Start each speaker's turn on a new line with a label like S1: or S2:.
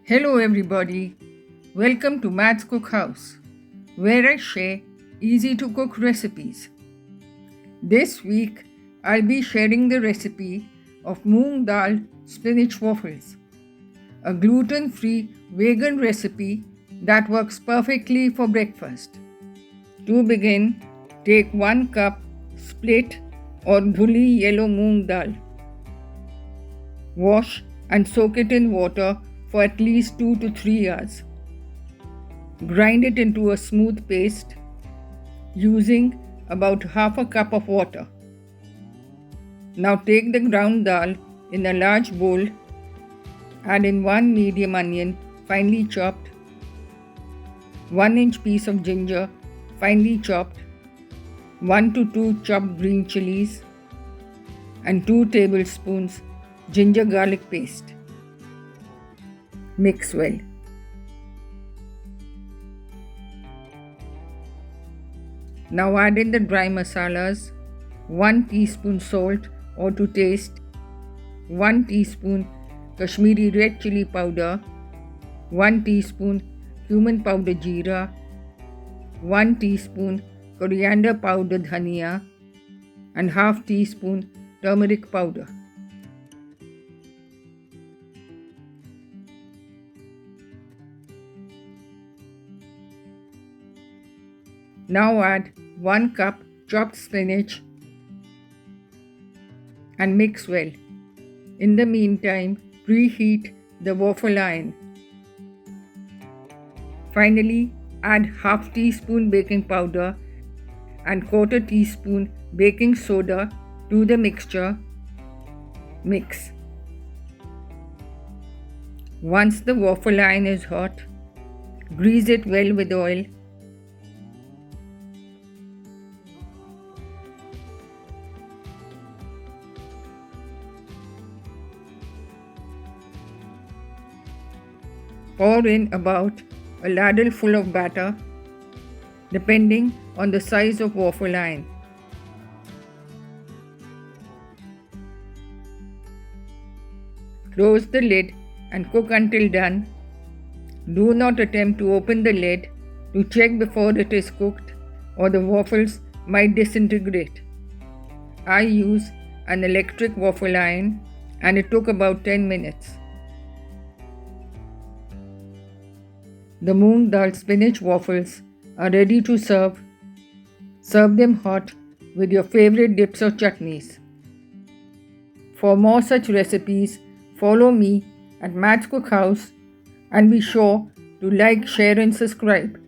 S1: Hello, everybody. Welcome to Matt's Cookhouse, where I share easy to cook recipes. This week, I'll be sharing the recipe of moong dal spinach waffles, a gluten free vegan recipe that works perfectly for breakfast. To begin, take 1 cup split or dhuli yellow moong dal. Wash and soak it in water for at least 2 to 3 hours. Grind it into a smooth paste using about half a cup of water. Now take the ground dal in a large bowl, add in 1 medium onion finely chopped, 1-inch piece of ginger finely chopped, 1 to 2 chopped green chilies, and 2 tablespoons ginger garlic paste. Mix well. Now add in the dry masalas, 1 teaspoon salt or to taste, 1 teaspoon Kashmiri red chili powder, 1 teaspoon cumin powder jeera, 1 teaspoon coriander powder dhania, and half teaspoon turmeric powder. Now add 1 cup chopped spinach and mix well. In the meantime, preheat the waffle iron. Finally, add half teaspoon baking powder and 1/4 teaspoon baking soda to the mixture. Mix. Once the waffle iron is hot, grease it well with oil. Pour in about a ladle full of batter, depending on the size of waffle iron. Close the lid and cook until done. Do not attempt to open the lid to check before it is cooked, or the waffles might disintegrate. I use an electric waffle iron and it took about 10 minutes. The moong dal spinach waffles are ready to serve. Serve them hot with your favorite dips or chutneys. For more such recipes, follow me at Matt's Cookhouse and be sure to like, share and subscribe.